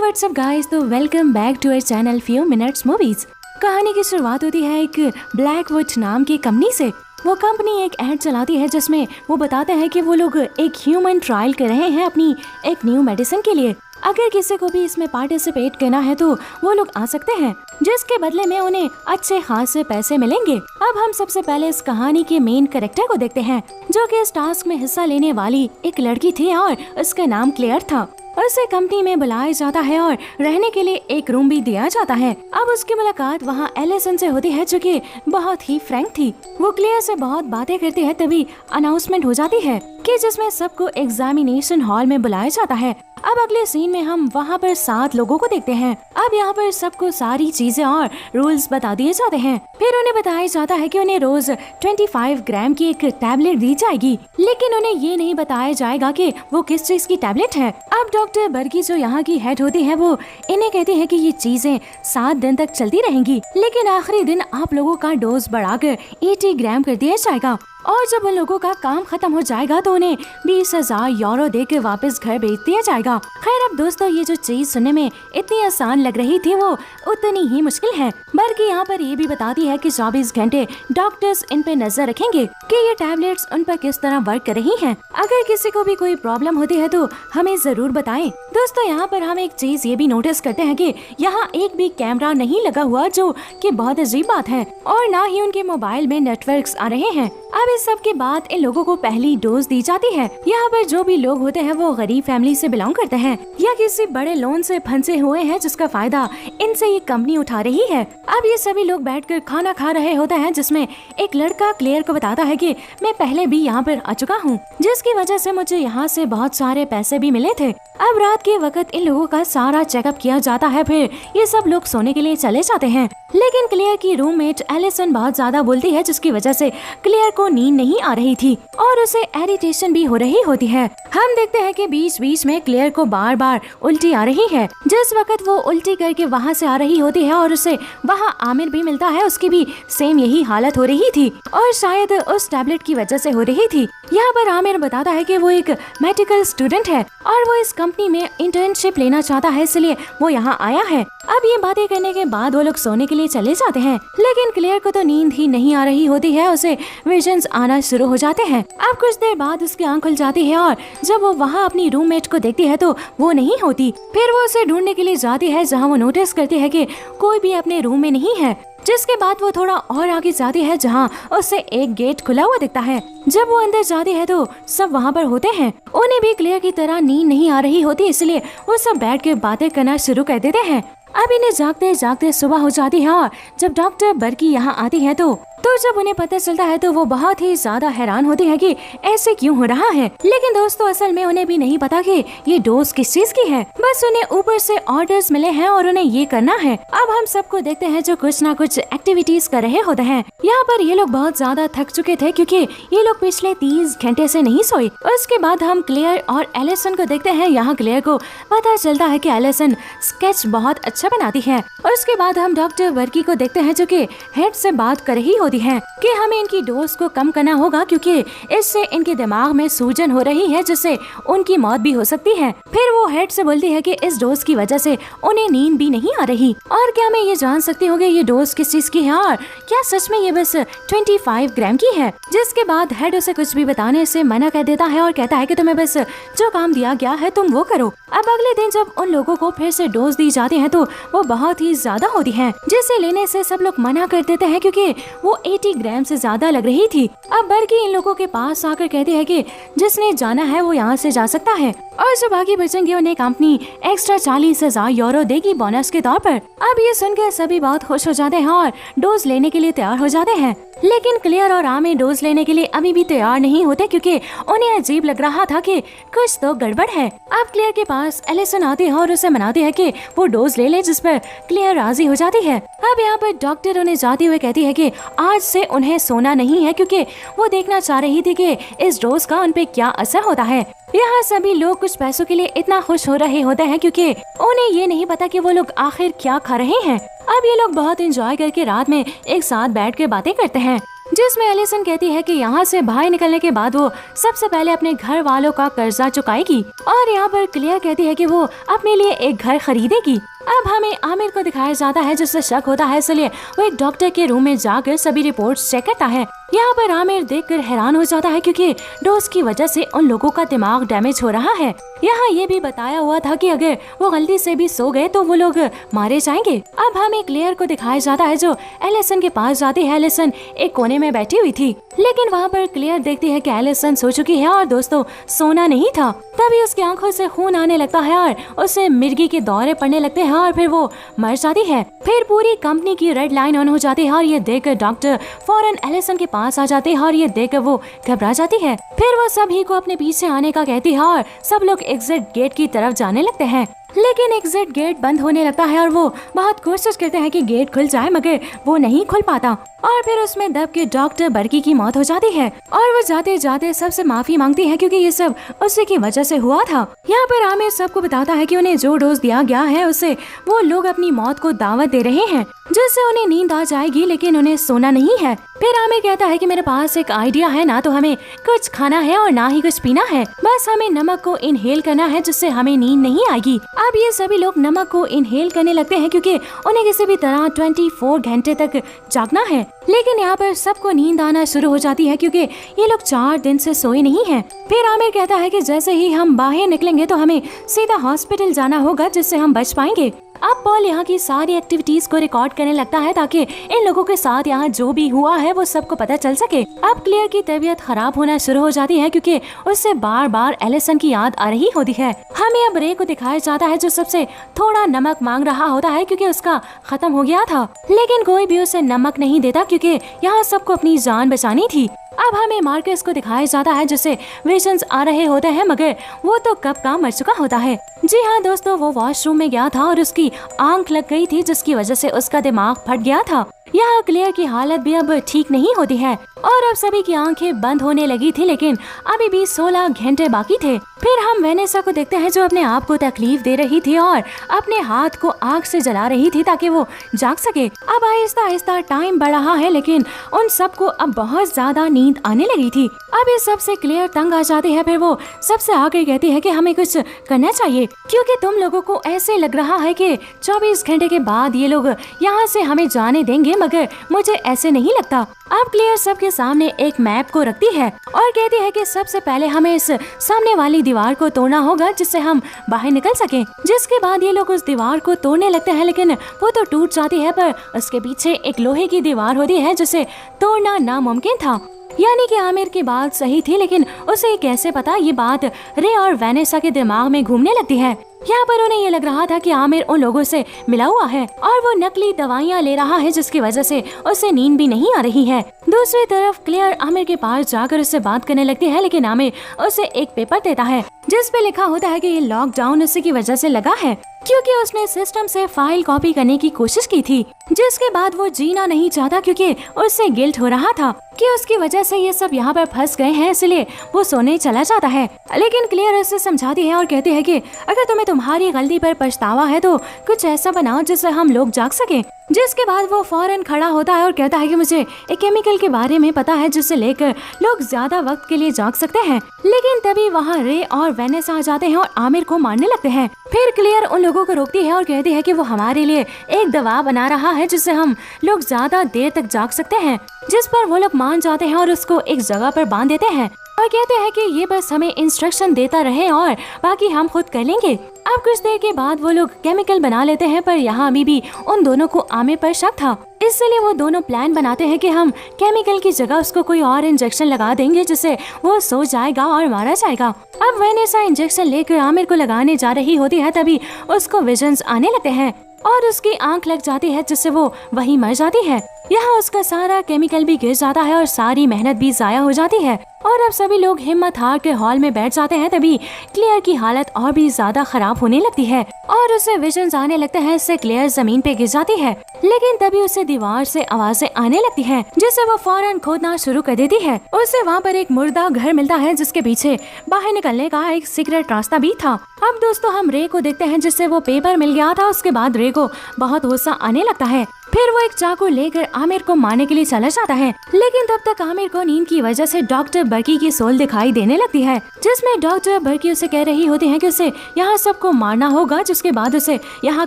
WhatsApp guys, तो welcome back to our channel few minutes movies. कहानी की शुरुआत होती है एक ब्लैकवुड नाम की कंपनी से। वो कंपनी एक ऐड चलाती है जिसमें वो बताते हैं कि वो लोग एक ह्यूमन ट्रायल कर रहे हैं अपनी एक न्यू मेडिसिन के लिए। अगर किसी को भी इसमें पार्टिसिपेट करना है तो वो लोग आ सकते हैं, जिसके बदले में उन्हें अच्छे खासे पैसे मिलेंगे। अब हम सबसे पहले इस कहानी के मेन कैरेक्टर को देखते हैं, जो कि इस टास्क में हिस्सा लेने वाली एक लड़की थी और उसका नाम क्लेयर था। उसे कंपनी में बुलाया जाता है और रहने के लिए एक रूम भी दिया जाता है। अब उसकी मुलाकात वहाँ एलिसन से होती है, जो कि बहुत ही फ्रैंक थी। वो क्लियर से बहुत बातें करती है, तभी अनाउंसमेंट हो जाती है कि जिसमें सबको एग्जामिनेशन हॉल में बुलाया जाता है। अब अगले सीन में हम वहाँ पर 7 लोगों को देखते हैं। अब यहाँ पर सबको सारी चीजें और रूल्स बता दिए जाते हैं। फिर उन्हें बताया जाता है कि उन्हें रोज 25 ग्राम की एक टैबलेट दी जाएगी, लेकिन उन्हें ये नहीं बताया जाएगा कि वो किस चीज की टैबलेट है। अब डॉक्टर बर्गी, जो यहाँ की हेड होती है, वो इन्हें कहती है कि ये चीजें 7 दिन तक चलती रहेंगी, लेकिन आखिरी दिन आप लोगों का डोज बढ़ाकर 80 ग्राम कर दिया जाएगा और जब उन लोगों का काम खत्म हो जाएगा तो उन्हें 20,000 यूरो देकर वापस घर भेज दिया जाएगा। खैर, अब दोस्तों, ये जो चीज सुनने में इतनी आसान लग रही थी वो उतनी ही मुश्किल है। बल्कि यहाँ पर ये भी बताती है कि 24 घंटे डॉक्टर्स इन पे नजर रखेंगे कि ये टैबलेट्स उन पर किस तरह वर्क कर रही हैं। अगर किसी को भी कोई प्रॉब्लम होती है तो हमें जरूर बताएं। दोस्तों, यहाँ पर हम एक चीज ये भी नोटिस करते हैं कि यहाँ एक भी कैमरा नहीं लगा हुआ, जो कि बहुत अजीब बात है, और ना ही उनके मोबाइल में नेटवर्क्स आ रहे हैं। अब इस सब के बाद इन लोगों को पहली डोज दी जाती है। यहाँ पर जो भी लोग होते हैं वो गरीब फैमिली से बिलोंग करते हैं या किसी बड़े लोन से फंसे हुए हैं, जिसका फायदा इनसे ये कंपनी उठा रही है। अब ये सभी लोग बैठकर खाना खा रहे होते हैं, जिसमें एक लड़का क्लेयर को बताता है कि मैं पहले भी यहाँ पर आ चुका हूँ, जिसकी वजह से मुझे यहाँ से बहुत सारे पैसे भी मिले थे। अब रात के वक्त इन लोगों का सारा चेकअप किया जाता है, फिर ये सब लोग सोने के लिए चले जाते हैं। लेकिन क्लेयर की रूममेट एलिसन बहुत ज्यादा बोलती है, जिसकी वजह से क्लेयर को नींद नहीं आ रही थी और उसे इरिटेशन भी हो रही होती है। हम देखते हैं कि बीच बीच में क्लेयर को बार बार उल्टी आ रही है। जिस वक्त वो उल्टी करके वहाँ से आ रही होती है और उसे वहाँ आमिर भी मिलता है, उसकी भी सेम यही हालत हो रही थी और शायद उस टैबलेट की वजह से हो रही थी। यहाँ पर आमिर बताता है कि वो एक मेडिकल स्टूडेंट है और वो इस कंपनी में इंटर्नशिप लेना चाहता है, इसलिए वो यहाँ आया है। अब ये बातें करने के बाद वो लोग सोने के लिए चले जाते हैं, लेकिन क्लेयर को तो नींद ही नहीं आ रही होती है, उसे विजन्स आना शुरू हो जाते हैं। अब कुछ देर बाद उसकी आंख खुल जाती है और जब वो वहाँ अपनी रूममेट को देखती है तो वो नहीं होती। फिर वो उसे ढूंढने के लिए जाती है, जहाँ वो नोटिस करती है कि कोई भी अपने रूम में नहीं है। जिसके बाद वो थोड़ा और आगे जाती है, जहाँ उसे एक गेट खुला हुआ दिखता है। जब वो अंदर जाती है तो सब वहाँ पर होते हैं। उन्हें भी क्लियर की तरह नींद नहीं आ रही होती, इसलिए वो सब बैठ के बातें करना शुरू कर देते हैं। अब इन्हें जागते जागते सुबह हो जाती है और जब डॉक्टर बर्गी यहाँ आती है तो जब उन्हें पता चलता है तो वो बहुत ही ज्यादा हैरान होती है कि ऐसे क्यों हो रहा है। लेकिन दोस्तों, असल में उन्हें भी नहीं पता कि ये डोज किस चीज की है, बस उन्हें ऊपर से ऑर्डर्स मिले हैं और उन्हें ये करना है। अब हम सबको देखते हैं जो कुछ ना कुछ एक्टिविटीज कर रहे होते हैं। यहाँ पर ये लोग बहुत ज्यादा थक चुके थे क्योंकि ये लोग पिछले 30 घंटे से नहीं सोए। उसके बाद हम क्लेयर और एलिसन को देखते हैं। यहाँ क्लेयर को पता चलता है कि एलिसन स्केच बहुत अच्छा बनाती है। उसके बाद हम डॉक्टर बर्गी को देखते हैं, जो कि हेड से बात कर रही होती है कि हमें इनकी डोज को कम करना होगा क्योंकि इससे इनके दिमाग में सूजन हो रही है, जिससे उनकी मौत भी हो सकती है। फिर वो हेड से बोलती है कि इस डोज की वजह से उन्हें नींद भी नहीं आ रही। और क्या मैं ये जान सकती हूँ कि ये डोज किस चीज की है और क्या सच में ये बस 25 ग्राम की है। जिसके बाद हेड उसे कुछ भी बताने से मना कर देता है और कहता है कि तुम्हें बस जो काम दिया गया है तुम वो करो। अब अगले दिन जब उन लोगों को फिर से डोज दी जाती है तो वो बहुत ही ज्यादा होती है, जिसे लेने से सब लोग मना कर देते हैं क्योंकि वो 80 ग्राम से ज्यादा लग रही थी। अब बर्गी इन लोगों के पास आकर कहती है कि जिसने जाना है वो यहाँ से जा सकता है और जो बाकी बचेंगे उन्हें कंपनी एक्स्ट्रा 40,000 यूरो देगी बोनस के तौर पर। अब ये सुनकर सभी बहुत खुश हो जाते हैं और डोज लेने के लिए तैयार हो जाते हैं। लेकिन क्लियर और आमिर डोज लेने के लिए अभी भी तैयार नहीं होते क्योंकि उन्हें अजीब लग रहा था कि कुछ तो गड़बड़ है। अब क्लियर के पास एलिसन आती है और उसे मनाती है कि वो डोज ले ले, जिस पर क्लियर राजी हो जाती है। अब यहाँ पर डॉक्टर उन्हें जाते हुए कहती है कि आज से उन्हें सोना नहीं है क्योंकि वो देखना चाह रही थी कि इस डोज का उन पे क्या असर होता है। यहाँ सभी लोग कुछ पैसों के लिए इतना खुश हो रहे होते हैं क्योंकि उन्हें ये नहीं पता कि वो लोग आखिर क्या खा रहे हैं। अब ये लोग बहुत एंजॉय करके रात में एक साथ बैठ कर बातें करते हैं। जिसमें एलिसन कहती है कि यहाँ से बाहर निकलने के बाद वो सबसे पहले अपने घर वालों का कर्जा चुकाएगी और यहाँ पर क्लेयर कहती है कि वो अपने लिए एक घर खरीदेगी। अब हमें आमिर को दिखाया जाता है जिससे शक होता है, इसलिए वो एक डॉक्टर के रूम में जाकर सभी रिपोर्ट्स चेक करता है। यहाँ पर आमिर देखकर हैरान हो जाता है क्योंकि डोज की वजह से उन लोगों का दिमाग डैमेज हो रहा है। यहाँ ये भी बताया हुआ था कि अगर वो गलती से भी सो गए तो वो लोग मारे जाएंगे। अब हमें क्लेयर को दिखाया जाता है जो एलिसन के पास जाती है। एलिसन एक कोने में बैठी हुई थी, लेकिन वहाँ पर क्लेयर देखती है कि एलिसन सो चुकी है और दोस्तों सोना नहीं था। तभी उसकी आंखों से खून आने लगता है और उसे मिर्गी के दौरे पड़ने लगते हैं और फिर वो मर जाती है। फिर पूरी कंपनी की रेड लाइन ऑन हो जाती है और ये देखकर डॉक्टर फौरन एलिसन के पास आ जाते हैं और ये देखकर वो घबरा जाती है। फिर वो सभी को अपने पीछे आने का कहती है और सब लोग एग्जिट गेट की तरफ जाने लगते हैं, लेकिन एग्जिट गेट बंद होने लगता है और वो बहुत कोशिश करते हैं कि गेट खुल जाए मगर वो नहीं खुल पाता और फिर उसमें दब के डॉक्टर बर्की की मौत हो जाती है और वो जाते जाते सबसे माफी मांगती है क्योंकि ये सब उसी की वजह से हुआ था। यहाँ पर आमिर सबको बताता है कि उन्हें जो डोज दिया गया है उससे वो लोग अपनी मौत को दावत दे रहे हैं जिससे उन्हें नींद आ जाएगी, लेकिन उन्हें सोना नहीं है। फिर आमिर कहता है कि मेरे पास एक आइडिया है, ना तो हमें कुछ खाना है और ना ही कुछ पीना है, बस हमें नमक को इनहेल करना है जिससे हमें नींद नहीं आएगी। अब ये सभी लोग नमक को इनहेल करने लगते हैं क्योंकि उन्हें किसी भी तरह 24 घंटे तक जागना है। लेकिन यहाँ पर सबको नींद आना शुरू हो जाती है क्योंकि ये लोग 4 दिन से सोए नहीं हैं। फिर आमिर कहता है कि जैसे ही हम बाहर निकलेंगे तो हमें सीधा हॉस्पिटल जाना होगा जिससे हम बच पाएंगे। अब पॉल यहाँ की सारी एक्टिविटीज को रिकॉर्ड करने लगता है ताकि इन लोगों के साथ यहाँ जो भी हुआ है वो सबको पता चल सके। अब क्लेयर की तबीयत खराब होना शुरू हो जाती है क्योंकि उससे बार बार एलिसन की याद आ रही होती है। हमें अब रे को दिखाया जाता है जो सबसे थोड़ा नमक मांग रहा होता है क्योंकि उसका खत्म हो गया था, लेकिन कोई भी उसे नमक नहीं देता क्योंकि यहाँ सबको अपनी जान बचानी थी। अब हमें मार्कस को दिखाया जाता है जिसे विजन्स आ रहे होते हैं मगर वो तो कब का मर चुका होता है। जी हाँ दोस्तों, वो वॉशरूम में गया था और उसकी आंख लग गई थी जिसकी वजह से उसका दिमाग फट गया था। यहाँ क्लेयर की हालत भी अब ठीक नहीं होती है और अब सभी की आंखें बंद होने लगी थी, लेकिन अभी भी 16 घंटे बाकी थे। फिर हम वेनेसा को देखते हैं जो अपने आप को तकलीफ दे रही थी और अपने हाथ को आग से जला रही थी ताकि वो जाग सके। अब आहिस्ता आहिस्ता टाइम बढ़ रहा है, लेकिन उन सबको अब बहुत ज्यादा नींद आने लगी थी। अब इस सबसे क्लेयर तंग आ जाती है। फिर वो सबसे आगे कहती है कि हमें कुछ करना चाहिए क्योंकि तुम लोगों को ऐसे लग रहा है कि 24 घंटे के बाद ये लोग यहाँ से हमें जाने देंगे, मगर मुझे ऐसे नहीं लगता। अब क्लेयर सबके सामने एक मैप को रखती है और कहती है कि सबसे पहले हमें इस सामने वाली दीवार को तोड़ना होगा जिससे हम बाहर निकल सकें। जिसके बाद ये लोग उस दीवार को तोड़ने लगते हैं, लेकिन वो तो टूट जाती है पर उसके पीछे एक लोहे की दीवार होती है जिसे तोड़ना नामुमकिन था। यानी कि आमिर की बात सही थी, लेकिन उसे कैसे पता? ये बात रे और वेनेसा के दिमाग में घूमने लगती है। यहाँ पर उन्हें ये लग रहा था कि आमिर उन लोगों से मिला हुआ है और वो नकली दवाइयाँ ले रहा है जिसकी वजह से उसे नींद भी नहीं आ रही है। दूसरी तरफ क्लेयर आमिर के पास जाकर उससे बात करने लगती है, लेकिन आमिर उसे एक पेपर देता है जिस पे लिखा होता है कि ये लॉकडाउन उसी की वजह से लगा है क्योंकि उसने सिस्टम से फाइल कॉपी करने की कोशिश की थी, जिसके बाद वो जीना नहीं चाहता क्योंकि उससे गिल्ट हो रहा था कि उसकी वजह से ये सब यहाँ पर फंस गए हैं, इसलिए वो सोने चला जाता है। लेकिन क्लियर उसे समझाती है और कहती है कि अगर तुम्हें तुम्हारी गलती पर पछतावा है तो कुछ ऐसा बनाओ जिससे हम लोग जाग सके। जिसके बाद वो फौरन खड़ा होता है और कहता है कि मुझे एक केमिकल के बारे में पता है जिससे लेकर लोग ज्यादा वक्त के लिए जाग सकते हैं। लेकिन तभी वहाँ रे और वेनेसा आ जाते हैं और आमिर को मारने लगते हैं। फिर क्लियर उन लोगों को रोकती है और कहती है कि वो हमारे लिए एक दवा बना रहा है जिससे हम लोग ज्यादा देर तक जाग सकते हैं, जिस पर वो लोग मान जाते हैं और उसको एक जगह पर बांध देते हैं और कहते हैं कि ये बस हमें इंस्ट्रक्शन देता रहे और बाकी हम खुद कर लेंगे। अब कुछ देर के बाद वो लोग केमिकल बना लेते हैं, पर यहाँ अभी भी उन दोनों को आमिर पर शक था, इसलिए वो दोनों प्लान बनाते हैं कि हम केमिकल की जगह उसको कोई और इंजेक्शन लगा देंगे जिससे वो सो जाएगा और मारा जाएगा। अब वेनेसा इंजेक्शन लेकर आमिर को लगाने जा रही होती है, तभी उसको विजन्स आने लगते हैं और उसकी आंख लग जाती है जिससे वो वहीं मर जाती है। यहाँ उसका सारा केमिकल भी गिर जाता है और सारी मेहनत भी जाया हो जाती है। और अब सभी लोग हिम्मत हार के हॉल में बैठ जाते हैं। तभी क्लेयर की हालत और भी ज्यादा खराब होने लगती है और उसे विजन्स आने लगते हैं। इससे क्लेयर जमीन पे गिर जाती है, लेकिन तभी उसे दीवार से आवाजें आने लगती हैं, जिससे वो फौरन खोदना शुरू कर देती है। उसे वहाँ पर एक मुर्दा घर मिलता है, जिसके पीछे बाहर निकलने का एक सीक्रेट रास्ता भी था। अब दोस्तों हम रे को देखते हैं, जिससे वो पेपर मिल गया था। उसके बाद रे को बहुत गुस्सा आने लगता है। फिर वो एक चाकू लेकर आमिर को मारने के लिए चला जाता है, लेकिन तब तक आमिर को नींद की वजह से डॉक्टर बर्की की सोल दिखाई देने लगती है, जिसमें डॉक्टर बर्की उसे कह रही होती है कि उसे यहाँ सबको मारना होगा, जिसके बाद उसे यहाँ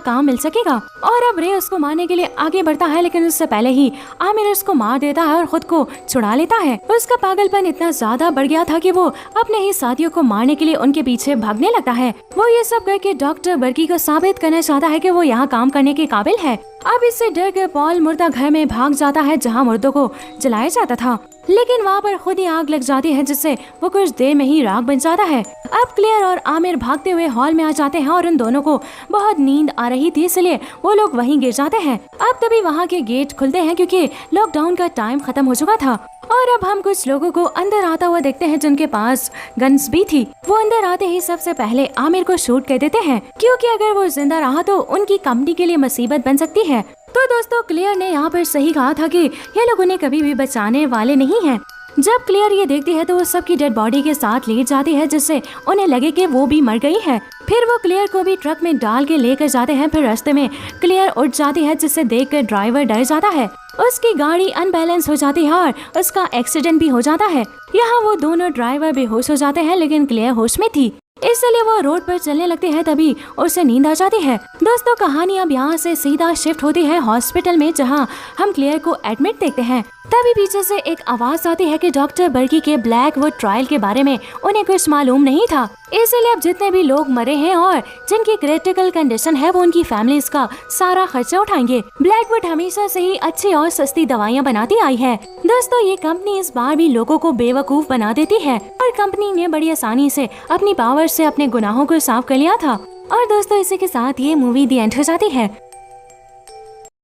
काम मिल सकेगा। और अब रे उसको मारने के लिए आगे बढ़ता है, लेकिन उससे पहले ही आमिर उसको मार देता है और खुद को छुड़ा लेता है। उसका पागलपन इतना ज्यादा बढ़ गया था कि वो अपने ही साथियों को मारने के लिए उनके पीछे भागने लगता है। वो ये सब करके डॉक्टर बर्की को साबित करना चाहता है कि वो यहाँ काम करने के काबिल है। अब इससे डर कर पॉल मुर्दा घर में भाग जाता है, जहाँ मुर्दों को जलाया जाता था, लेकिन वहाँ पर खुद ही आग लग जाती है, जिससे वो कुछ देर में ही राख बन जाता है। अब क्लेयर और आमिर भागते हुए हॉल में आ जाते हैं और उन दोनों को बहुत नींद आ रही थी, इसलिए वो लोग वहीं गिर जाते हैं। अब तभी वहाँ के गेट खुलते हैं, क्योंकि लॉकडाउन का टाइम खत्म हो चुका था। और अब हम कुछ लोगों को अंदर आता हुआ देखते हैं, जिनके पास गन्स भी थी। वो अंदर आते ही सबसे पहले आमिर को शूट कर देते हैं, क्योंकि अगर वो जिंदा रहा तो उनकी कंपनी के लिए मुसीबत बन सकती है। तो दोस्तों क्लेयर ने यहाँ पर सही कहा था कि ये लोग उन्हें कभी भी बचाने वाले नहीं हैं। जब क्लेयर ये देखती है तो वो सबकी डेड बॉडी के साथ लेट जाती है, जिससे उन्हें लगे कि वो भी मर गई है। फिर वो क्लेयर को भी ट्रक में डाल के लेकर जाते हैं। फिर रास्ते में क्लेयर उठ जाती है, जिससे देखकर ड्राइवर डर जाता है। उसकी गाड़ी अनबैलेंस हो जाती है और उसका एक्सीडेंट भी हो जाता है। यहाँ वो दोनों ड्राइवर बेहोश हो जाते हैं, लेकिन क्लेयर होश में थी, इसलिए वो रोड पर चलने लगती है। तभी उसे नींद आ जाती है। दोस्तों कहानी अब यहाँ से सीधा शिफ्ट होती है हॉस्पिटल में, जहाँ हम क्लेयर को एडमिट देखते हैं। तभी पीछे से एक आवाज आती है कि डॉक्टर बर्की के ब्लैकवुड ट्रायल के बारे में उन्हें कुछ मालूम नहीं था, इसलिए अब जितने भी लोग मरे हैं और जिनकी क्रिटिकल कंडीशन है वो उनकी फैमिलीज का सारा खर्चा उठाएंगे। ब्लैकवुड हमेशा से ही अच्छी और सस्ती दवाइयाँ बनाती आई है। दोस्तों ये कंपनी इस बार भी लोगों को बेवकूफ बना देती है और कंपनी ने बड़ी आसानी से अपनी पावर से अपने गुनाहों को साफ कर लिया था। और दोस्तों इसी के साथ ये मूवी दी एंड हो जाती है।